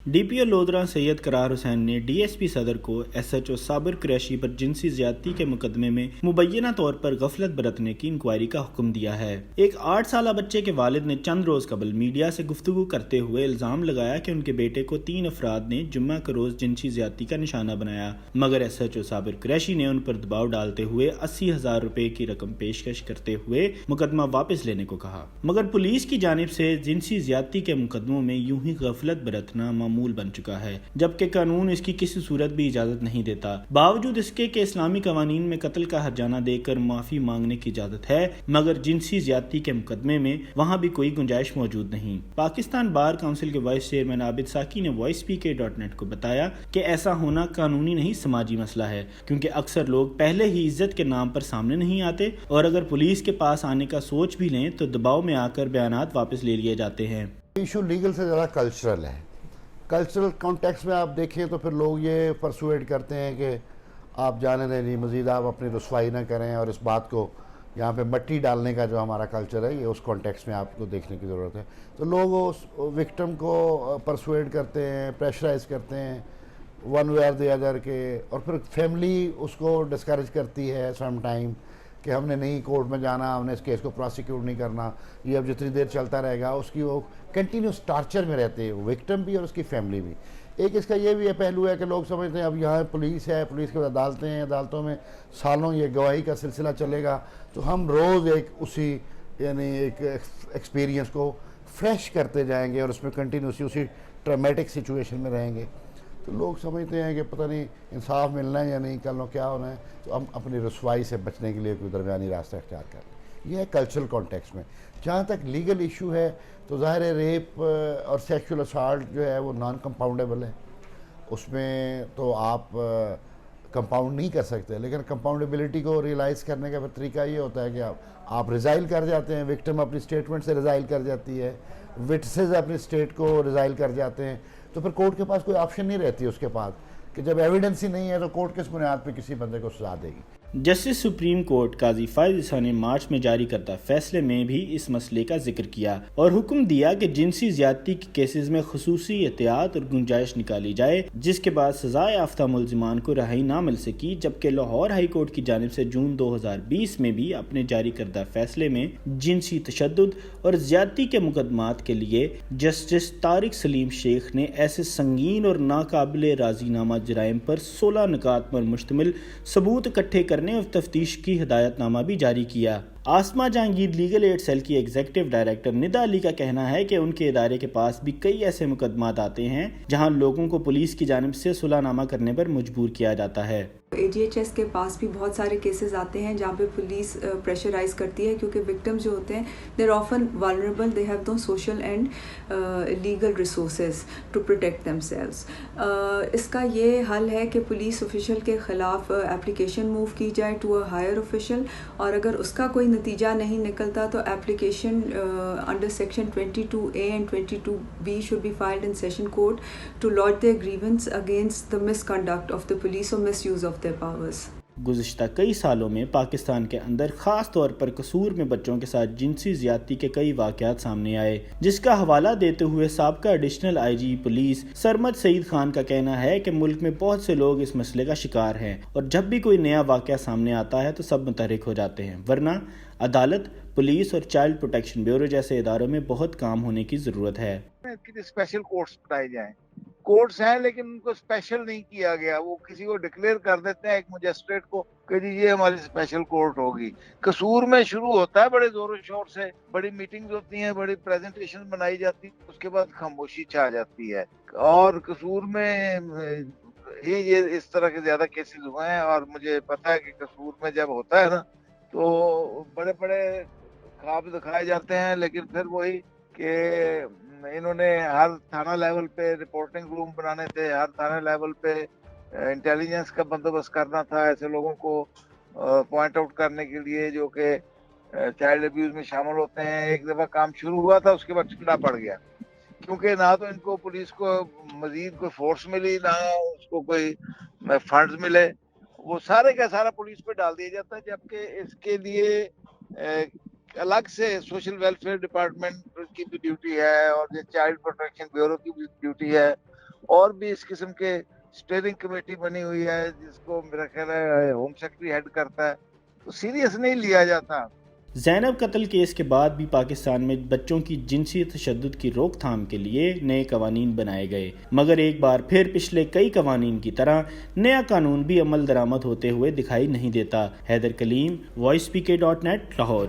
D P O Lodhra Syed Qarar Hussain ने D S P सदर को S H O Sabir Qureshi पर जिनसी ज्यादती के मुकदमे में मुबैना तौर पर गफलत बरतने की इंक्वायरी का हुक्म दिया है। एक 8 साल बच्चे के वालिद ने चंद रोज कबल मीडिया से गुफ्तगू करते हुए इल्जाम लगाया कि उनके बेटे को 3 अफराद ने जुम्मा के रोज जिनसी ज्यादती का निशाना बनाया, मगर S H O Sabir Qureshi ने उन पर दबाव डालते हुए 80,000 रुपए की रकम पेशकश करते हुए मुकदमा वापस लेने को कहा। मगर पुलिस की जानिब से जिनसी ज्यादती के मुकदमों में यूं ही गफलत बरतना मामूल बन चुका है, जबकि कानून इसकी किसी सूरत भी इजाजत नहीं देता। बावजूद इसके कि इस्लामी कवानीन में कत्ल का हर्जाना देकर माफी मांगने की इजाजत है, मगर जिनसी ज्यादती के मुकदमे में वहाँ भी कोई गुंजाइश मौजूद नहीं। पाकिस्तान बार काउंसिल के वाइस चेयरमैन आबिद साकी ने voicepk.net को बताया कि ऐसा होना कानूनी नहीं समाजी मसला है, क्योंकि अक्सर लोग पहले ही इज्जत के नाम पर सामने नहीं आते और अगर पुलिस के पास आने का सोच भी लें तो दबाव में आकर बयानात वापस ले लिए जाते हैं। इशू लीगल से ज़्यादा कल्चरल है। कल्चरल कॉन्टेक्स्ट में आप देखें तो फिर लोग ये परसुएड करते हैं कि आप जाने दें नहीं, मज़ीद आप अपनी रुसवाई ना करें, और इस बात को यहाँ पे मट्टी डालने का जो हमारा कल्चर है ये उस कॉन्टेक्स्ट में आपको देखने की ज़रूरत है। तो लोग उस विक्टिम को परसुएड करते हैं, प्रेशराइज करते हैं वन वे और द अदर के, और फिर फैमिली उसको डिस्करेज करती है सम टाइम कि हमने नहीं कोर्ट में जाना, हमने इस केस को प्रोसिक्यूट नहीं करना, ये अब जितनी देर चलता रहेगा उसकी वो कंटिन्यूस टार्चर में रहते हैं, विक्टिम भी और उसकी फैमिली भी। एक इसका ये भी पहलू है कि लोग समझते हैं अब यहाँ पुलिस है, पुलिस के बाद अदालतें हैं, अदालतों में सालों ये गवाही का सिलसिला चलेगा, तो हम रोज़ एक उसी यानी एक एक्सपीरियंस को फ्रेश करते जाएंगे और उसमें कंटिन्यूसली उसी ट्रामेटिक सिचुएशन में रहेंगे। तो लोग समझते हैं कि पता नहीं इंसाफ मिलना है या नहीं, कल को क्या होना है, तो हम अपनी रसवाई से बचने के लिए कोई दरमियानी रास्ता इख्तियार करें। यह है कल्चरल कॉन्टेक्स्ट में। जहाँ तक लीगल इशू है तो ज़ाहिर है रेप और सेक्सुअल असाल्ट जो है वो नॉन कंपाउंडेबल है, उसमें तो आप कंपाउंड नहीं कर सकते, लेकिन कंपाउंडेबिलिटी को रियलाइज़ करने का तरीका ये होता है कि आप रिज़ाइल कर जाते हैं, विक्टिम अपनी स्टेटमेंट से रिज़ाइल कर जाती है, विटनेसेस अपनी स्टेट को रिज़ाइल कर जाते हैं, तो फिर कोर्ट के पास कोई ऑप्शन नहीं रहती उसके पास कि जब एविडेंस ही नहीं है तो कोर्ट किस बुनियाद पे किसी बंदे को सजा देगी। जस्टिस सुप्रीम कोर्ट काजी फायज ईसा ने मार्च में जारी करदा फैसले में भी इस मसले का जिक्र किया और हुक्म दिया कि जिनसी ज्यादती के केसेस में खुसूसी एहतियात और गुंजाइश निकाली जाए, जिसके बाद सजा याफ्ता मुलजिमान को रिहाई ना मिल सकी। जबकि लाहौर हाई कोर्ट की जानिब से जून 2020 में भी अपने जारी करदा फैसले में जिनसी तशद्दुद और ज्यादती के मुकदमात के लिए जस्टिस तारिक सलीम शेख ने ऐसे संगीन और नाकाबिल राजीनामा जराइम पर 16 निकात पर मुश्तमिल सबूत इकट्ठे और तफ्तीश की हिदायतनामा भी जारी किया। आसमा जहांगीर लीगल एड सेल की एग्जीक्यूटिव डायरेक्टर निदा अली का कहना है कि उनके इदारे के पास भी कई ऐसे मुकदमात आते हैं जहां लोगों को पुलिस की जानिब से सुलहनामा करने पर मजबूर किया जाता है। AGHS के पास भी बहुत सारे केसेस आते हैं जहाँ पे पुलिस प्रेशराइज करती है, क्योंकि विक्टिम्स जो होते हैं they are often vulnerable, they have no social and legal resources to protect themselves. इसका ये हल है कि पुलिस ऑफिशियल के ख़िलाफ़ एप्लीकेशन मूव की जाए टू अ हायर ऑफिशियल, और अगर उसका कोई नतीजा नहीं निकलता तो application under section 22A and 22B should be filed in session court to lodge their grievance against the misconduct of the police और मिसयूज ऑफ their powers। गुज़िश्ता कई सालों में पाकिस्तान के अंदर खास तौर पर कसूर में बच्चों के साथ जिनसी ज्यादती के कई वाक़यात सामने आए, जिसका हवाला देते हुए साबका additional IG police Sarmad Saeed Khan का कहना है कि मुल्क में बहुत से लोग इस मसले का शिकार हैं और जब भी कोई नया वाक़या सामने आता है तो सब मुतहरिक हो जाते हैं, वरना अदालत, पुलिस और चाइल्ड प्रोटेक्शन ब्यूरो जैसे इदारों में बहुत काम होने की ज़रूरत है। स्पेशल कोर्ट्स बनाए जाएं। कोर्ट्स हैं लेकिन उनको स्पेशल नहीं किया गया, वो किसी को डिक्लेयर कर देते हैं, एक मजिस्ट्रेट को कि जी ये हमारी स्पेशल कोर्ट होगी। कसूर में शुरू होता है बड़े जोरों शोर से, बड़ी मीटिंग्स होती हैं, बड़ी प्रेजेंटेशन बनाई जाती है, उसके बाद खामोशी छा जाती है। और कसूर में ये इस तरह के ज्यादा केसेस हुए हैं, और मुझे पता है कि कसूर में जब होता है ना तो बड़े बड़े ख्वाब दिखाए जाते हैं, लेकिन फिर वही कि इन्होंने हर थाना लेवल पे रिपोर्टिंग रूम बनाने थे, हर थाना लेवल पे इंटेलिजेंस का बंदोबस्त करना था ऐसे लोगों को पॉइंट आउट करने के लिए जो कि चाइल्ड अब्यूज में शामिल होते हैं। एक दफा काम शुरू हुआ था, उसके बाद ठंडा पड़ गया, क्योंकि ना तो इनको पुलिस को मजीद कोई फोर्स मिली, ना उसको कोई फंड्स मिले, वो सारे का सारा पुलिस पे डाल दिया जाता है। जबकि इसके लिए अलग से सोशल वेलफेयर डिपार्टमेंट की भी ड्यूटी है और ये चाइल्ड प्रोटेक्शन ब्यूरो की भी ड्यूटी है, اور بھی اس قسم کے اسٹیئرنگ کمیٹی بنی ہوئی ہے جس کو میرا خیال ہے ہوم سیکرٹری ہیڈ کرتا ہے، تو سیریس نہیں لیا جاتا۔ زینب قتل کیس کے بعد بھی پاکستان میں بچوں کی جنسی تشدد کی روک تھام کے لیے نئے قوانین بنائے گئے، مگر ایک بار پھر پچھلے کئی قوانین کی طرح نیا قانون بھی عمل درآمد ہوتے ہوئے دکھائی نہیں دیتا۔ حیدر کلیم، voicepk.net، لاہور۔